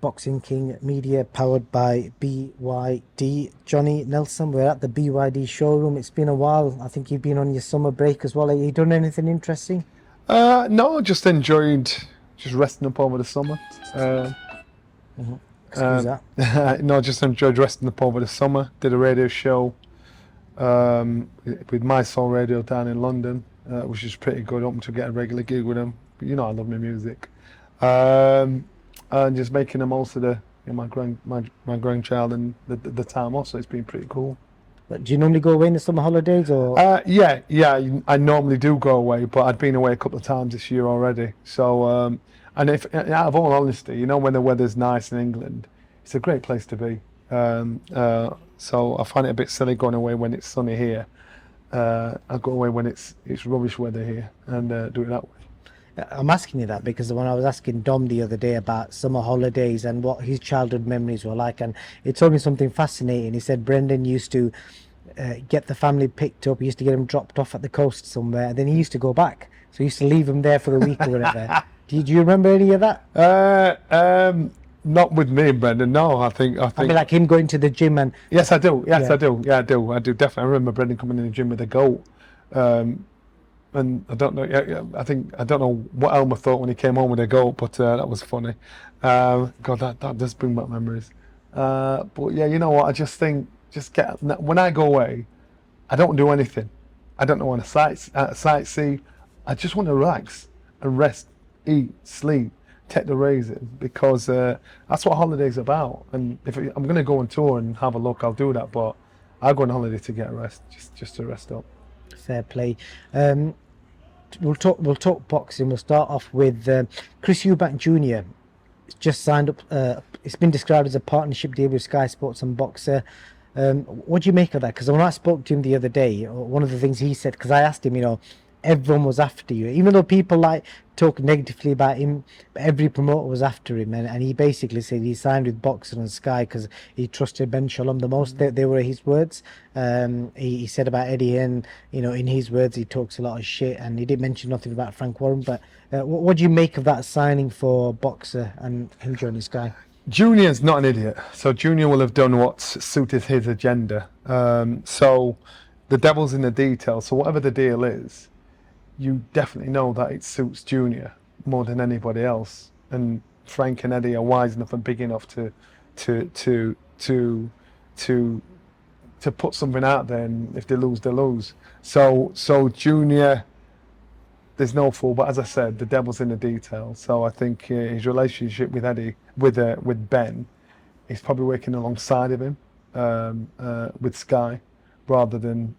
Boxing King Media, powered by BYD. Johnny Nelson, we're at the BYD showroom. It's been a while. I think you've been on your summer break as well. Have you done anything interesting? No, just enjoyed just resting up over the summer. Excuse that. No, just enjoyed resting up over the summer. Did a radio show with My Soul Radio down in London, which is pretty good. Hoping to get a regular gig with them. But you know I love my music. And just making the most of my grandchild and the time off. So it's been pretty cool. But do you normally go away in the summer holidays, or? Yeah. I normally do go away, but I'd been away a couple of times this year already. So, and if out of all honesty, you know, when the weather's nice in England, it's a great place to be. So I find it a bit silly going away when it's sunny here. I go away when it's rubbish weather here and do it that way. I'm asking you that because when I was asking Dom the other day about summer holidays and what his childhood memories were like, and he told me something fascinating. He said Brendan used to get the family picked up. He used to get them dropped off at the coast somewhere, and then he used to go back. So he used to leave them there for a week or whatever. Do you remember any of that? Not with me, Brendan. No, I think. I mean, like him going to the gym and. Yes, I do. Yes, Yeah. I do. Yeah, I do definitely. I remember Brendan coming in the gym with a goat. And I don't know. I don't know what Elmer thought when he came home with a goat, but that was funny. God, that does bring back memories. But yeah, you know what? I just think when I go away, I don't do anything. I don't want to sightsee. I just want to relax and rest, eat, sleep, take the raises because that's what holidays are about. And if I'm going to go on tour and have a look, I'll do that. But I go on holiday to get rest, just to rest up. Fair play. We'll talk boxing. We'll start off with Chris Eubank Jr. just signed up. It's been described as a partnership deal with Sky Sports and Boxer. What do you make of that? Because when I spoke to him the other day, one of the things he said, because I asked him, everyone was after you, even though people like talk negatively about him, every promoter was after him, and he basically said he signed with Boxer and Sky because he trusted Ben Shalom the most. They were his words. He said about Eddie, and in his words, he talks a lot of shit, and he didn't mention nothing about Frank Warren. But what do you make of that signing for Boxer and him joining Sky? Junior's not an idiot, so Junior will have done what suited his agenda. So the devil's in the detail. So whatever the deal is, you definitely know that it suits Junior more than anybody else. And Frank and Eddie are wise enough and big enough to put something out there, and if they lose, they lose. So Junior, there's no fool. But as I said, the devil's in the detail. So I think his relationship with Eddie, with Ben, he's probably working alongside of him with Sky, rather than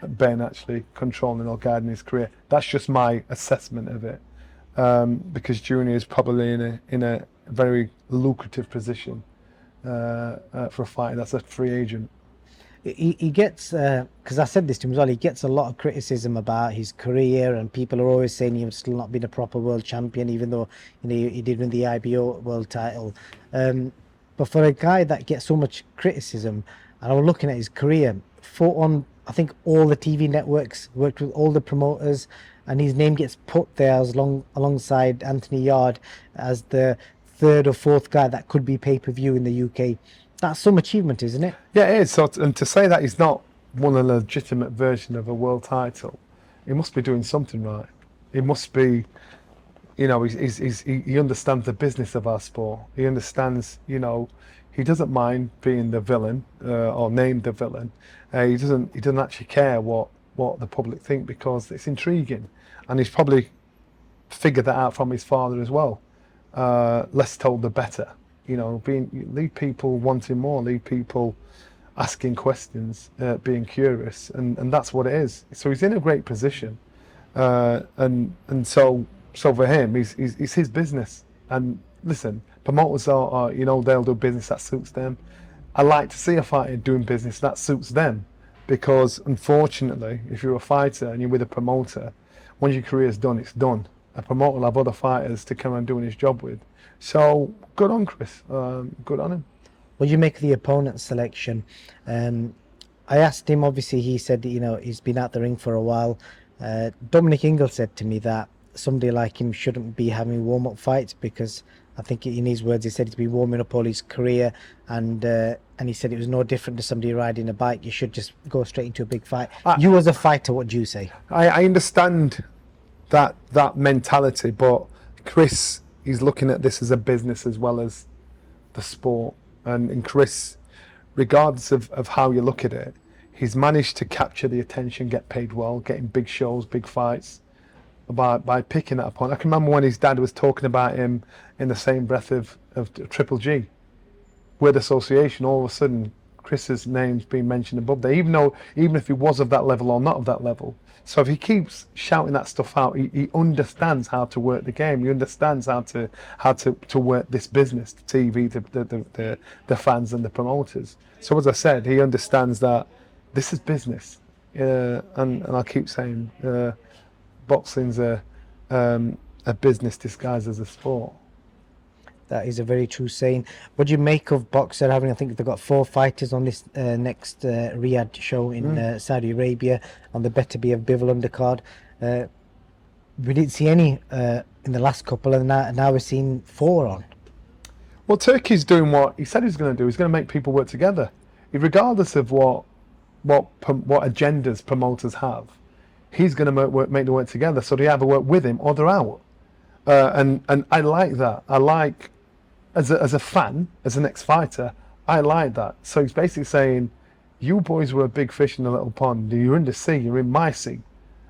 Ben actually controlling or guiding his career. That's just my assessment of it, because Junior is probably in a very lucrative position for a fighter that's a free agent. He gets, because I said this to him as well, he gets a lot of criticism about his career, and people are always saying he's still not been a proper world champion, even though he did win the IBO world title. But for a guy that gets so much criticism, and I was looking at his career, fought on, I think, all the TV networks, worked with all the promoters, and his name gets put there alongside Anthony Yard as the third or fourth guy that could be pay-per-view in the UK. That's some achievement, isn't it? Yeah, it is. So, and to say that he's not won a legitimate version of a world title, he must be doing something right. He must be, he understands the business of our sport. He understands, he doesn't mind being the villain or named the villain. He doesn't actually care what the public think, because it's intriguing, and he's probably figured that out from his father as well. Less told, the better. Leave people wanting more, leave people asking questions, being curious, and that's what it is. So he's in a great position, and so for him, it's his business. And listen, promoters are they'll do business that suits them. I like to see a fighter doing business that suits them, because unfortunately, if you're a fighter and you're with a promoter, once your career's done, it's done. A promoter will have other fighters to come and doing his job with. So good on Chris, good on him. What do you make of the opponent selection? I asked him, obviously he said he's been out the ring for a while. Dominic Ingle said to me that somebody like him shouldn't be having warm-up fights because I think in his words, he said he's been warming up all his career, and he said it was no different to somebody riding a bike. You should just go straight into a big fight. You as a fighter, what do you say? I understand that mentality, but Chris is looking at this as a business as well as the sport, and Chris, regardless of how you look at it, he's managed to capture the attention, get paid well, getting big shows, big fights, by picking that up on. I can remember when his dad was talking about him in the same breath of Triple G. Word association, all of a sudden Chris's name's been mentioned above there, even if he was of that level or not of that level. So if he keeps shouting that stuff out, he understands how to work the game. He understands how to work this business, the TV, the fans and the promoters. So as I said, he understands that this is business, and I keep saying boxing's a business disguised as a sport. That is a very true saying. What do you make of Boxer having, I think they've got 4 fighters on this next Riyadh show in Saudi Arabia on the Better Be of Bivol undercard? We didn't see any in the last couple, and now we're seeing 4 on. Well, Turkey's doing what he said he was going to do. He's going to make people work together, regardless of what agendas promoters have. He's going to make them work together, so they either work with him or they're out. And I like that. I like, as a fan, as an ex-fighter, I like that. So he's basically saying, you boys were a big fish in a little pond. You're in the sea, you're in my sea.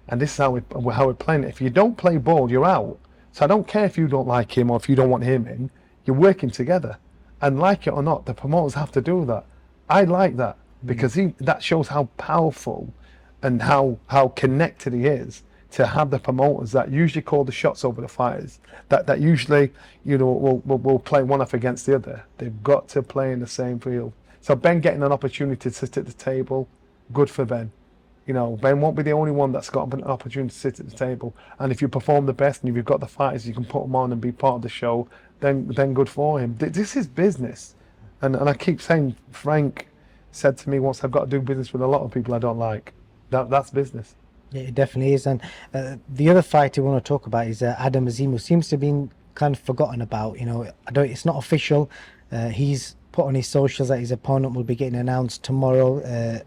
And this is how we're playing it. If you don't play ball, you're out. So I don't care if you don't like him or if you don't want him in. You're working together. And like it or not, the promoters have to do that. I like that because that shows how powerful and how connected he is, to have the promoters that usually call the shots over the fighters, that usually, will play one off against the other. They've got to play in the same field. So Ben getting an opportunity to sit at the table, good for Ben. Ben won't be the only one that's got an opportunity to sit at the table. And if you perform the best and if you've got the fighters, you can put them on and be part of the show, then good for him. This is business. And I keep saying, Frank said to me once, I've got to do business with a lot of people I don't like. That's business. Yeah, it definitely is. And the other fight I want to talk about is Adam Azim, who seems to have been kind of forgotten about. It's not official. He's put on his socials that his opponent will be getting announced tomorrow.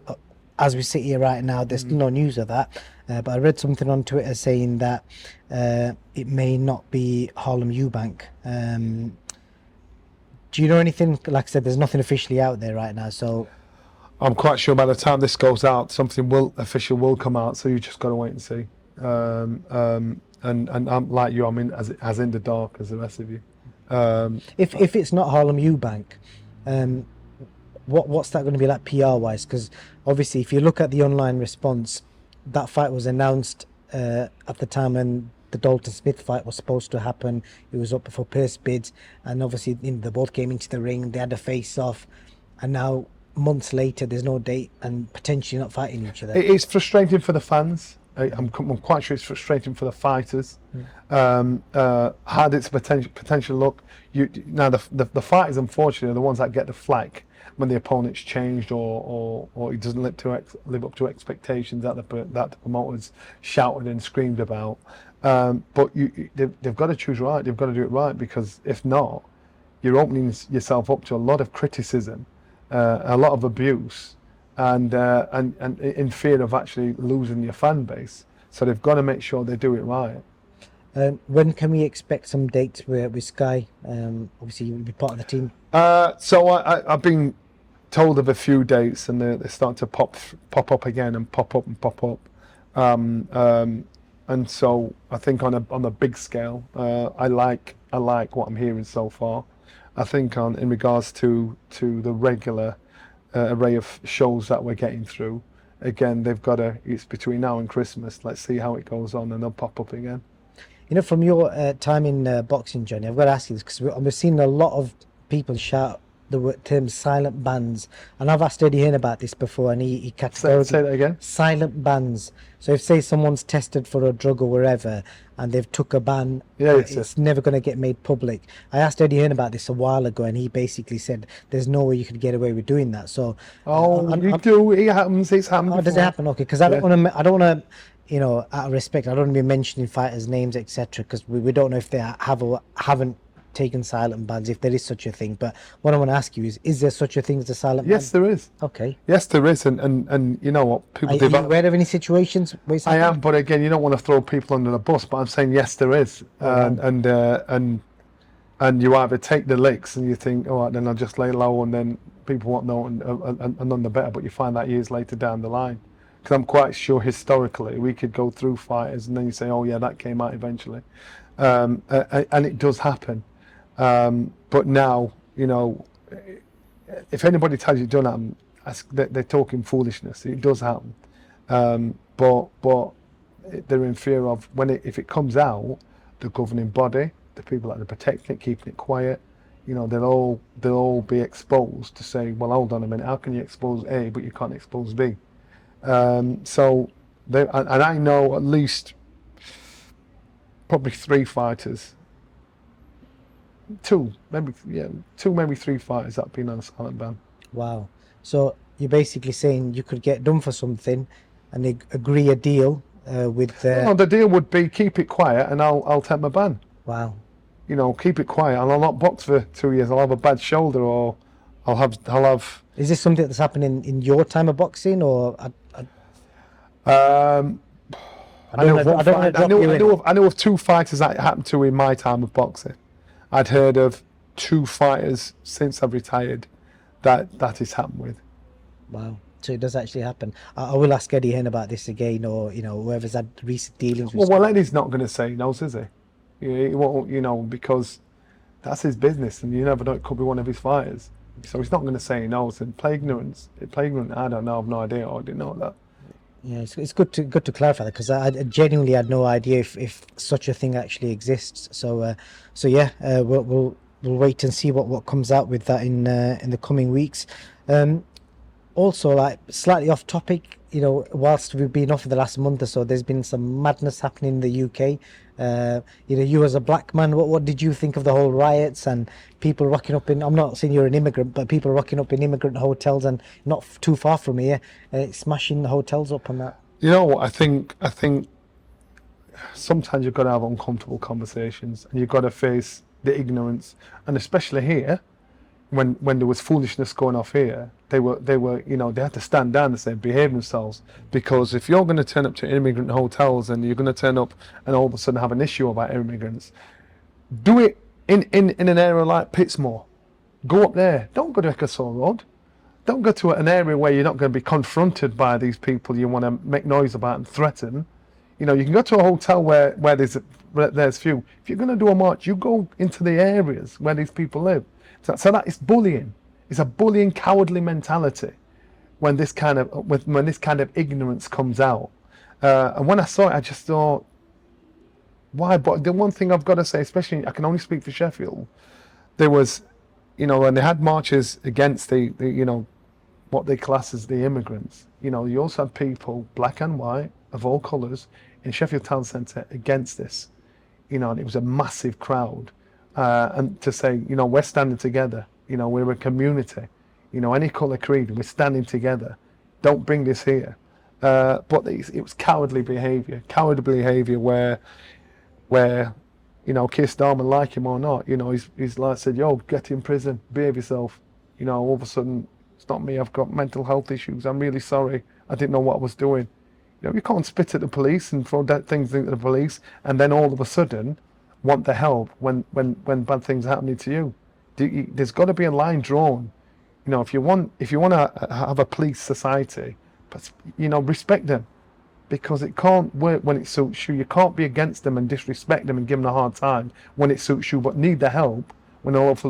As we sit here right now, there's no news of that. But I read something on Twitter saying that it may not be Harlem Eubank. Do you know anything? Like I said, there's nothing officially out there right now, so I'm quite sure by the time this goes out, something official will come out. So you just got to wait and see. And I'm like you. I'm in as in the dark as the rest of you. If it's not Harlem Eubank, what's that going to be like PR wise? Because obviously, if you look at the online response, that fight was announced at the time when the Dalton Smith fight was supposed to happen. It was up for purse bids, and obviously they both came into the ring. They had a face off, and now months later there's no date and potentially not fighting each other. It's frustrating for the fans. I'm quite sure it's frustrating for the fighters. Had its potential look. Now the fighters, unfortunately, are the ones that get the flack when the opponent's changed or he doesn't live up to expectations that the promoters shouted and screamed about. But they've got to choose right. They've got to do it right, because if not, you're opening yourself up to a lot of criticism, a lot of abuse, and in fear of actually losing your fan base. So they've got to make sure they do it right. When can we expect some dates with Sky? Obviously, you'll be part of the team. So I've been told of a few dates, and they're starting to pop up again and pop up. And so I think on a big scale, I like what I'm hearing so far. I think in regards to the regular array of shows that we're getting through, again, it's between now and Christmas. Let's see how it goes on, and they'll pop up again. From your time in boxing, Johnny, I've got to ask you this, because we're seeing a lot of people shout the term silent bans, and I've asked Eddie Hearn about this before, and he categorically say that again. Silent bans. So if, say, someone's tested for a drug or wherever, and they've took a ban, it's never going to get made public. I asked Eddie Hearn about this a while ago, and he basically said there's no way you could get away with doing that. So it happens. It's happened. Oh, does it happen? Okay, because I don't want to. Out of respect, I don't want to be mentioning fighters' names, etc., because we don't know if they have or haven't taken silent bans if there is such a thing. But what I want to ask you is there such a thing as a silent Yes, ban? there is. Okay. Yes, there is, and you know what? People Are you develop. aware of any situations where it's I happened? am, but again, you don't want to throw people under the bus. But I'm saying yes, there is, Oh, wow. and you either take the licks and you think, all right, then I'll just lay low, and then people won't know, and none the better. But you find that years later down the line, because I'm quite sure historically we could go through fighters, and then you say, oh yeah, that came out eventually, and it does happen. But now, you know, if anybody tells you it don't happen, they're talking foolishness. It does happen. But they're in fear of if it comes out, the governing body, the people that are protecting it, keeping it quiet, you know, they'll all be exposed to say, well, hold on a minute, how can you expose A but you can't expose B? So and I know at least probably 3 fighters, two maybe three fighters that have been on a silent ban. Wow. So you're basically saying you could get done for something and they agree a deal with No, the deal would be keep it quiet and I'll take my ban. wow. You know, keep it quiet and I'll not box for 2 years. I'll have a bad shoulder, or I'll have. Is this something that's happening in your time of boxing, or Um, I know of one I don't fight. want to drop you in. I know of 2 fighters that it happened to in my time of boxing. I'd heard of 2 fighters since I've retired that has happened with. Wow. So it does actually happen. I will ask Eddie Hearn about this again, or whoever's had recent dealings with. Well, Eddie's not going to say no, is he? He won't, because that's his business, and you never know, it could be one of his fighters. So he's not going to say no. So play ignorant, I don't know. I've no idea. I didn't know that. Yeah, it's good to clarify that, because I genuinely had no idea if such a thing actually exists. So yeah, we'll wait and see what comes out with that in the coming weeks. Also, like, slightly off topic, whilst we've been off for the last month or so, there's been some madness happening in the UK. You as a black man, what did you think of the whole riots and people rocking up in? I'm not saying you're an immigrant, but people rocking up in immigrant hotels and not too far from here, smashing the hotels up and that. You know what? I think sometimes you've got to have uncomfortable conversations, and you've got to face the ignorance, and especially here, when there was foolishness going off here, they were they had to stand down and say behave themselves, because if you're going to turn up to immigrant hotels and you're going to turn up and all of a sudden have an issue about immigrants, do it in an area like Pittsmore. Go up there. Don't go to Chisora Road. Don't go to an area where you're not going to be confronted by these people you want to make noise about and threaten. You can go to a hotel where there's few. If you're going to do a march, you go into the areas where these people live. So that is bullying. It's a bullying, cowardly mentality when this kind of ignorance comes out. And when I saw it, I just thought, why? But the one thing I've got to say, especially, I can only speak for Sheffield, there was, when they had marches against the what they class as the immigrants. You also had people, black and white, of all colours, in Sheffield Town Centre against this. And it was a massive crowd. And to say, we're standing together, we're a community, any colour, creed, we're standing together. Don't bring this here. But it was cowardly behaviour where Keir Starmer, like him or not, he's like said, yo, get in prison, behave yourself. All of a sudden, it's not me, I've got mental health issues, I'm really sorry, I didn't know what I was doing. You can't spit at the police and throw things into the police and then all of a sudden want the help when bad things are happening to you. There's got to be a line drawn. If you want to have a police society, but respect them, because it can't work when it suits you. You can't be against them and disrespect them and give them a hard time when it suits you, but need the help when all of a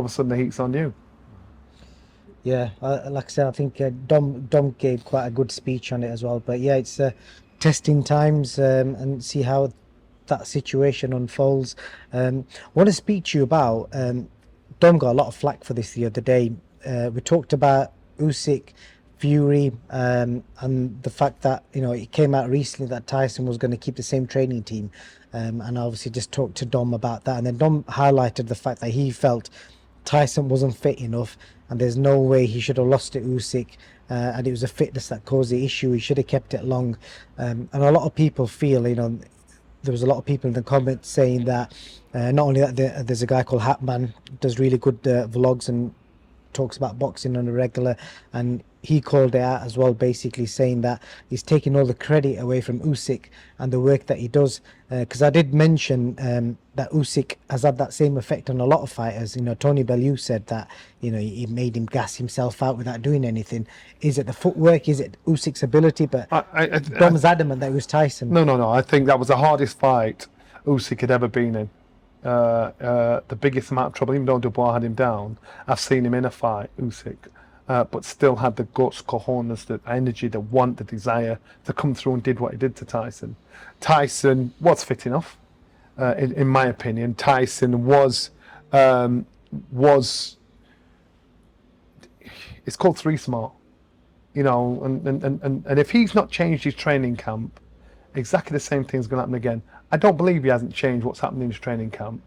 sudden the heat's on you. Yeah, like I said, I think Dom gave quite a good speech on it as well. But yeah, it's testing times, and see how that situation unfolds. I want to speak to you about, Dom got a lot of flack for this the other day. We talked about Usyk, Fury, and the fact that it came out recently that Tyson was going to keep the same training team, and I obviously just talked to Dom about that, and then Dom highlighted the fact that he felt Tyson wasn't fit enough and there's no way he should have lost to Usyk, and it was a fitness that caused the issue. He should have kept it long, and a lot of people feel there was a lot of people in the comments saying that not only that there's a guy called Hatman does really good vlogs and talks about boxing on a regular, and he called it out as well, basically saying that he's taking all the credit away from Usyk and the work that he does. Because I did mention that Usyk has had that same effect on a lot of fighters. You know, Tony Bellew said that, you know, he made him gas himself out without doing anything. Is it the footwork? Is it Usyk's ability? But Dom's adamant that it was Tyson. No. I think that was the hardest fight Usyk had ever been in. The biggest amount of trouble, even though Dubois had him down. I've seen him in a fight, Usyk, but still had the guts, cojones, the energy, the want, the desire to come through and did what he did to Tyson. Tyson was fit enough, in my opinion. Tyson was it's called 3 smart, you know, and if he's not changed his training camp, exactly the same thing's going to happen again. I don't believe he hasn't changed what's happening in his training camp.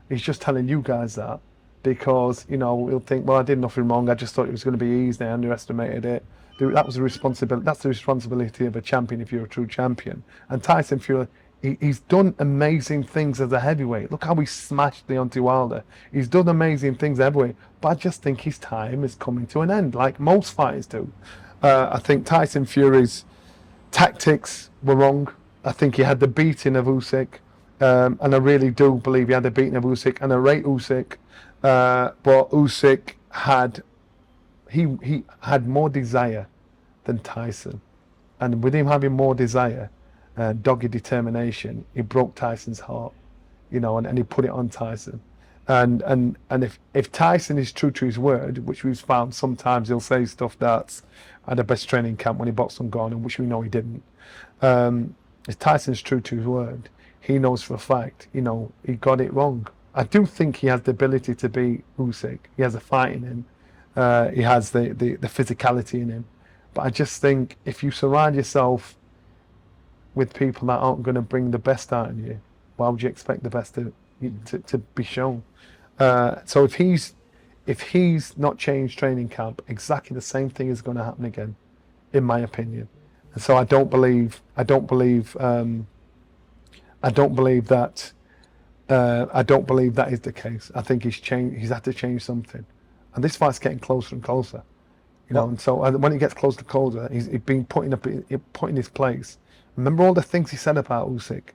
He's just telling you guys that because, you know, he'll think, well, I did nothing wrong. I just thought it was going to be easy. I underestimated it. That was a responsibility. That's the responsibility of a champion if you're a true champion. And Tyson Fury, he's done amazing things as a heavyweight. Look how he smashed Deontay Wilder. He's done amazing things as a heavyweight. But I just think his time is coming to an end, like most fighters do. I think Tyson Fury's tactics were wrong. I think he had the beating of Usyk, and I really do believe he had the beating of Usyk, and I rate Usyk, but Usyk had more desire than Tyson, and with him having more desire, dogged determination, he broke Tyson's heart, you know, and he put it on Tyson, and if Tyson is true to his word, which we've found sometimes he'll say stuff that's at the best training camp when he boxed on Gordon, which we know he didn't. If Tyson's true to his word, he knows for a fact, you know, he got it wrong. I do think he has the ability to beat Usyk. He has a fight in him. He has the physicality in him. But I just think if you surround yourself with people that aren't going to bring the best out of you, why would you expect the best to be shown? So if he's not changed training camp, exactly the same thing is going to happen again, in my opinion. And so I don't believe that is the case. I think he's had to change something, and this fight's getting closer and closer, you know. And so when it gets closer and closer, he's been put in his place. Remember all the things he said about Usyk,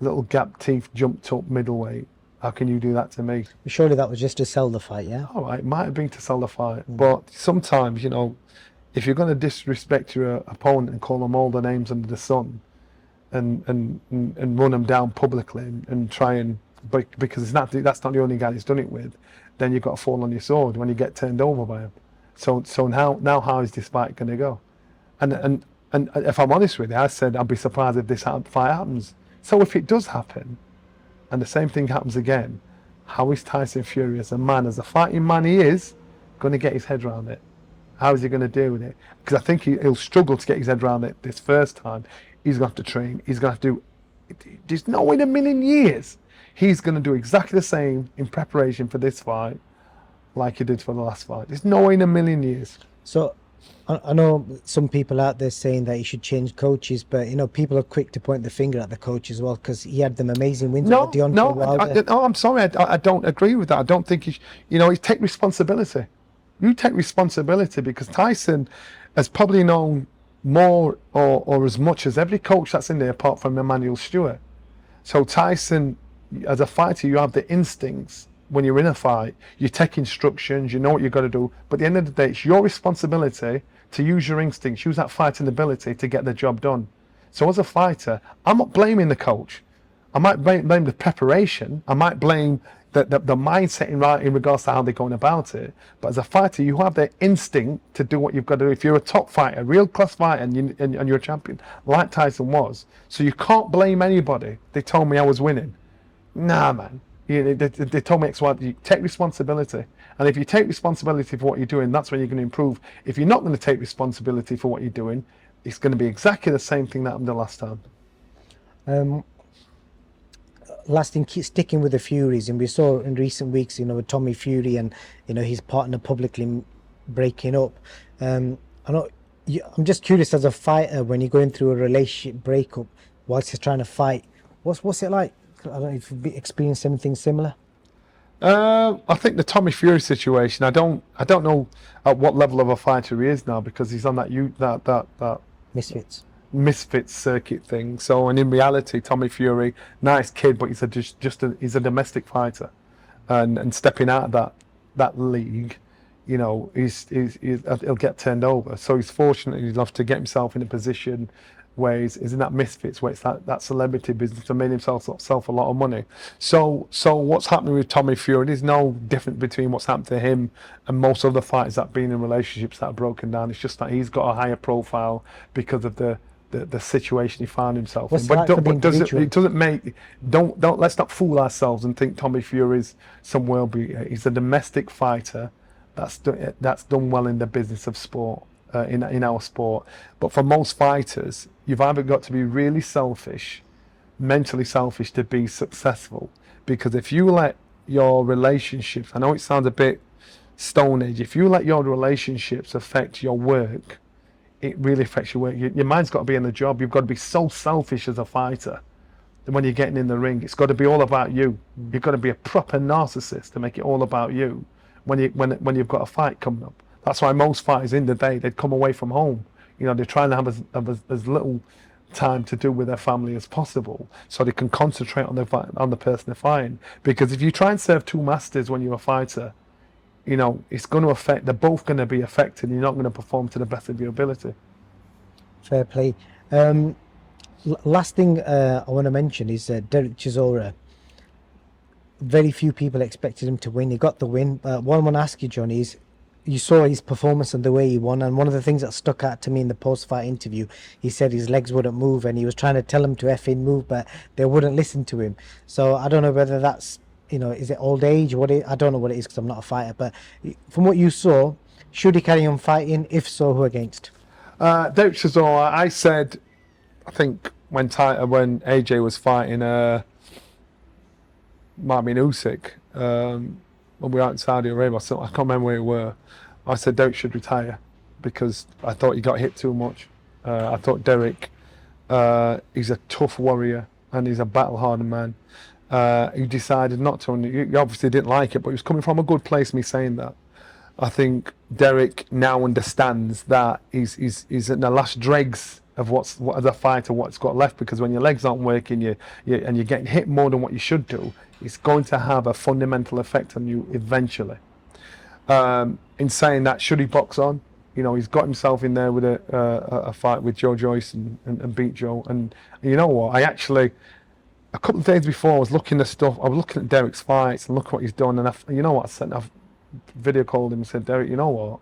little gap teeth, jumped up middleweight. How can you do that to me? Surely that was just to sell the fight, yeah. All right, it might have been to sell the fight, but sometimes, you know, if you're going to disrespect your opponent and call them all the names under the sun, and run them down publicly and try and, because that's not the only guy he's done it with, then you've got to fall on your sword when you get turned over by him. So now how is this fight going to go? And if I'm honest with you, I said I'd be surprised if this fight happens. So if it does happen, and the same thing happens again, how is Tyson Fury as a man, as a fighting man he is, going to get his head around it? How is he going to deal with it? Because I think he'll struggle to get his head around it this first time. He's going to have to train. He's going to have to do... There's no way in a million years he's going to do exactly the same in preparation for this fight like he did for the last fight. There's no way in a million years. So I know some people out there saying that he should change coaches, but, you know, people are quick to point the finger at the coach as well, because he had them amazing wins over Deontay Wilder. I'm sorry. I don't agree with that. I don't think he take responsibility. You take responsibility, because Tyson has probably known more or as much as every coach that's in there apart from Emmanuel Stewart. So Tyson, as a fighter, you have the instincts. When you're in a fight, you take instructions, you know what you've got to do, but at the end of the day, it's your responsibility to use your instincts, use that fighting ability to get the job done. So as a fighter, I'm not blaming the coach. I might blame the preparation, I might blame the mindset in regards to how they're going about it. But as a fighter, you have the instinct to do what you've got to do. If you're a top fighter, a real class fighter, and you're a champion, like Tyson was, so you can't blame anybody. They told me I was winning. Nah, man. They told me X, Y. You take responsibility. And if you take responsibility for what you're doing, that's when you're going to improve. If you're not going to take responsibility for what you're doing, it's going to be exactly the same thing that happened the last time. Last thing, sticking with the Furies, and we saw in recent weeks, you know, with Tommy Fury and, you know, his partner publicly breaking up. I'm just curious, as a fighter, when you're going through a relationship breakup whilst you're trying to fight, What's it like? I don't know if you've experienced anything similar. I think the Tommy Fury situation. I don't know at what level of a fighter he is now because he's on that Misfits. misfits circuit thing. So, and in reality, Tommy Fury, nice kid, but he's a domestic fighter, and stepping out of that league, he'll get turned over. So he's fortunate enough to get himself in a position where he's in that misfits, where it's that celebrity business, and made himself a lot of money. So what's happening with Tommy Fury? There's no difference between what's happened to him and most other fighters that have been in relationships that are broken down. It's just that he's got a higher profile because of the situation he found himself What's in. it like for the individual? It doesn't make don't let's not fool ourselves and think Tommy Fury's some world beater. He's a domestic fighter that's done well in the business of sport, in our sport. But for most fighters, you've either got to be really selfish, mentally selfish to be successful. Because if you let your relationships, I know it sounds a bit stone age, if you let your relationships affect your work, it really affects your work. Your mind's got to be in the job. You've got to be so selfish as a fighter. And when you're getting in the ring, it's got to be all about you. You've got to be a proper narcissist to make it all about you when you've got a fight coming up. That's why most fighters in the day, they'd come away from home. They're trying to have as little time to do with their family as possible, so they can concentrate on the person they're fighting. Because if you try and serve two masters when you're a fighter, it's going to affect. They're both going to be affected. And you're not going to perform to the best of your ability. Fair play. Last thing I want to mention is Derek Chisora. Very few people expected him to win. He got the win. What I want to ask you, John, is you saw his performance and the way he won, and one of the things that stuck out to me in the post-fight interview, he said his legs wouldn't move, and he was trying to tell them to effing move, but they wouldn't listen to him. So I don't know whether that's, is it old age? I don't know what it is because I'm not a fighter. But from what you saw, should he carry on fighting? If so, who against? Derek Chisora, I said, I think when AJ was fighting, might have been Usyk, when we were out in Saudi Arabia, I can't remember where we were. I said Derek should retire because I thought he got hit too much. I thought Derek, he's a tough warrior and he's a battle-hardened man. He decided not to, and he obviously didn't like it, but he was coming from a good place, me saying that. I think Derek now understands that he's in the last dregs of what as a fighter, what's got left, because when your legs aren't working, and you're getting hit more than what you should do, it's going to have a fundamental effect on you eventually. In saying that, should he box on? He's got himself in there with a fight with Joe Joyce and beat Joe. And you know what? I actually, a couple of days before, I was looking at Derek's fights and look what he's done. And I've video called him and said, Derek, you know what?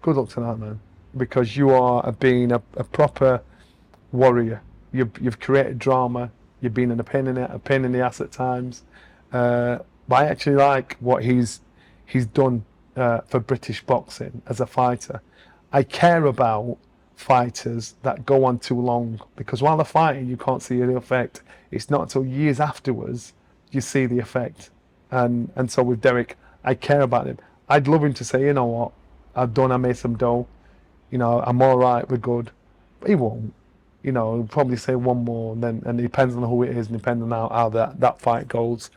Good luck tonight, man. Because you are being a proper warrior. You've created drama. You've been a pain in the ass at times. But I actually like what he's done for British boxing as a fighter. I care about fighters that go on too long, because while they're fighting, you can't see the effect. It's not until years afterwards you see the effect. And so with Derek, I care about him. I'd love him to say, you know what, I made some dough. I'm all right, we're good. But he won't. He'll probably say one more, and it depends on who it is, and depending on how that fight goes,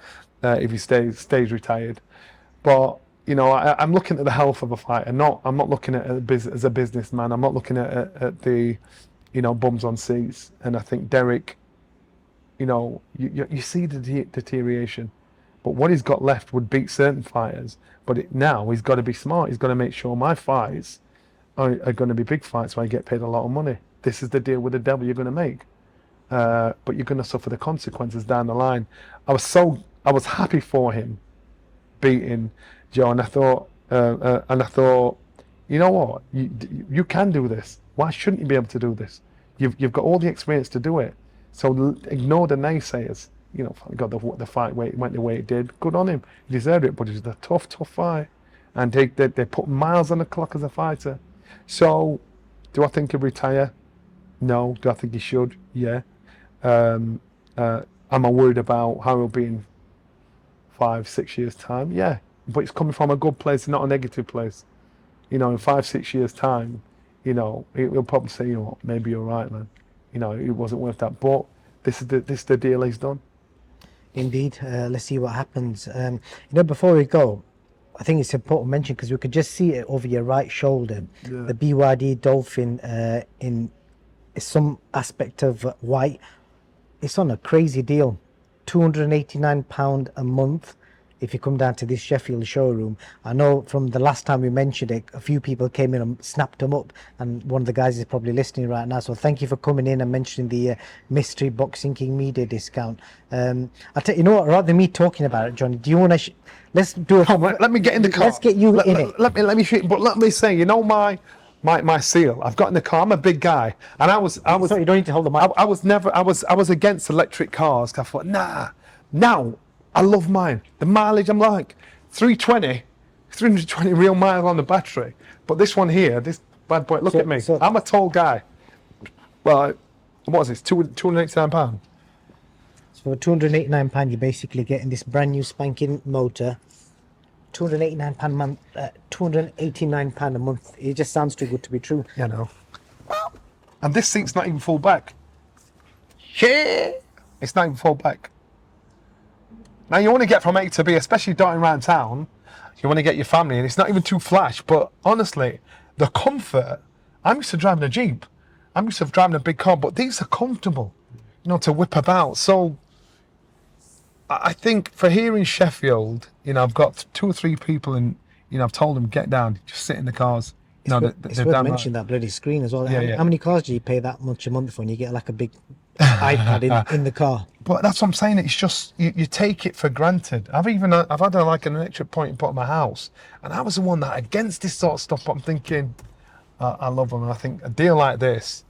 if he stays retired. But I'm looking at the health of a fighter. I'm not looking at it as a businessman. I'm not looking at the bums on seats. And I think Derek, you see the deterioration. But what he's got left would beat certain fighters. But now he's got to be smart. He's got to make sure my fights are going to be big fights where I get paid a lot of money. This is the deal with the devil you're going to make. But you're going to suffer the consequences down the line. I was happy for him beating Joe, and I thought, you know what? You can do this. Why shouldn't you be able to do this? You've got all the experience to do it. So ignore the naysayers. Got the fight went the way it did. Good on him. He deserved it, but it was a tough fight. And they put miles on the clock as a fighter. So, do I think he'll retire? No. Do I think he should? Yeah. Am I worried about how he'll be in 5-6 years' time? Yeah. But it's coming from a good place, not a negative place. In 5-6 years' time, he'll probably say, maybe you're right, man. It wasn't worth that. But this is the deal he's done. Indeed. Let's see what happens. Before we go, I think it's important to mention because we could just see it over your right shoulder. Yeah. The BYD Dolphin in some aspect of white. It's on a crazy deal, £289 a month. If you come down to this Sheffield showroom, I know from the last time we mentioned it, a few people came in and snapped them up, and one of the guys is probably listening right now. So thank you for coming in and mentioning the mystery Boxing King media discount. I tell you know what, rather than me talking about it, Johnny, do you want to? Let's do it. Let me get in the car. Let's get you in it. Let me but let me say, you know my seal. I've got in the car. I'm a big guy, and I was. Sorry, you don't need to hold the mic. I was against electric cars. I thought, nah. Now I love mine. The mileage, I'm like 320 real miles on the battery. But this one here, this bad boy, look at me. I'm a tall guy. Well, what was this? £289. So for £289, you're basically getting this brand new spanking motor. £289 a month. £289 a month. It just sounds too good to be true. You know. And this seat's not even full back. Shit. It's not even full back. Now you want to get from A to B, especially darting around town. You want to get your family, and it's not even too flash. But honestly, the comfort. I'm used to driving a Jeep. I'm used to driving a big car, but these are comfortable, to whip about. So I think for here in Sheffield, I've got 2 or 3 people, and I've told them get down, just sit in the cars. It's worth mentioning that bloody screen as well. How many cars do you pay that much a month for, and you get like a big iPad in the car? But that's what I'm saying. It's just you take it for granted. I've had an electric point put in my house, and I was the one that against this sort of stuff. But I'm thinking, I love them, and I think a deal like this,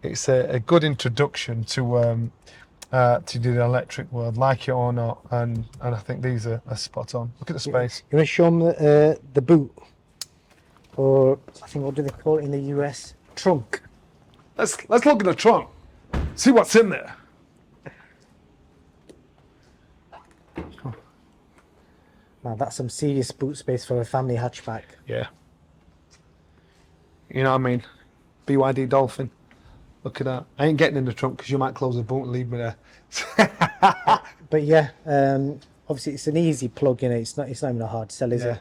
it's a good introduction to the electric world, like it or not. And I think these are spot on. Look at the space. You want to show them the boot, or I think what do they call it in the US? Trunk. Let's look at the trunk. See what's in there. Now that's some serious boot space for a family hatchback. Yeah. You know what I mean? BYD Dolphin. Look at that. I ain't getting in the trunk because you might close the boot and leave me there. But yeah, obviously it's an easy plug-in. It's not even a hard sell, is it?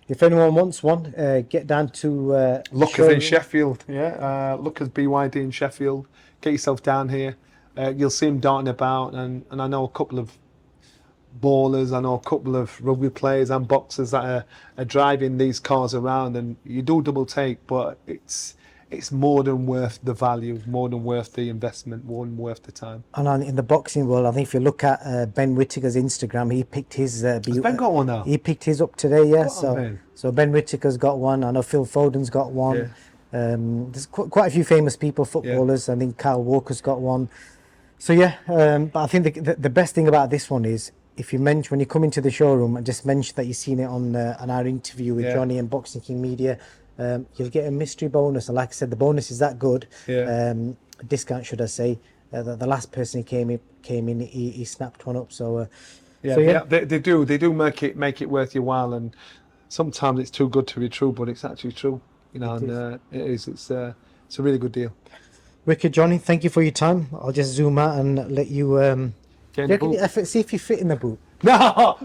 If anyone wants one, get down to Lookers in Sheffield. Yeah, Lookers BYD in Sheffield. Get yourself down here. You'll see them darting about, and I know a couple of ballers, I know a couple of rugby players and boxers that are driving these cars around, and you do double take, but it's more than worth the value, more than worth the investment, more than worth the time. And in the boxing world, I think if you look at Ben Whittaker's Instagram, he picked his. Has Ben got one now? He picked his up today, yeah. Ben. So Ben Whittaker's got one. I know Phil Foden's got one. Yeah. There's quite a few famous people, footballers. Yeah. I think Kyle Walker's got one. So yeah, but I think the best thing about this one is if you mention when you come into the showroom and just mention that you've seen it on our interview with Johnny and Boxing King Media, you'll get a mystery bonus. And like I said, the bonus is that good. Yeah. Discount, should I say? The last person who came in, he snapped one up. So they do make it worth your while, and sometimes it's too good to be true, but it's actually true. It is. It's a really good deal. Wicked, Johnny. Thank you for your time. I'll just zoom out and let you. See if you fit in the boot. No,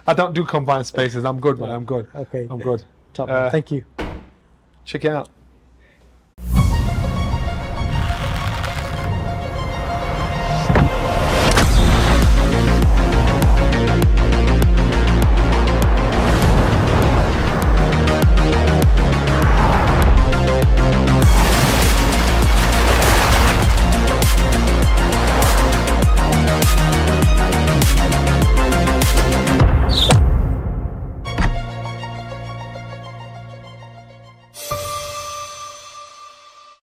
I don't do confined spaces. I'm good, man. I'm good. Okay. I'm good. Top man. Thank you. Check it out.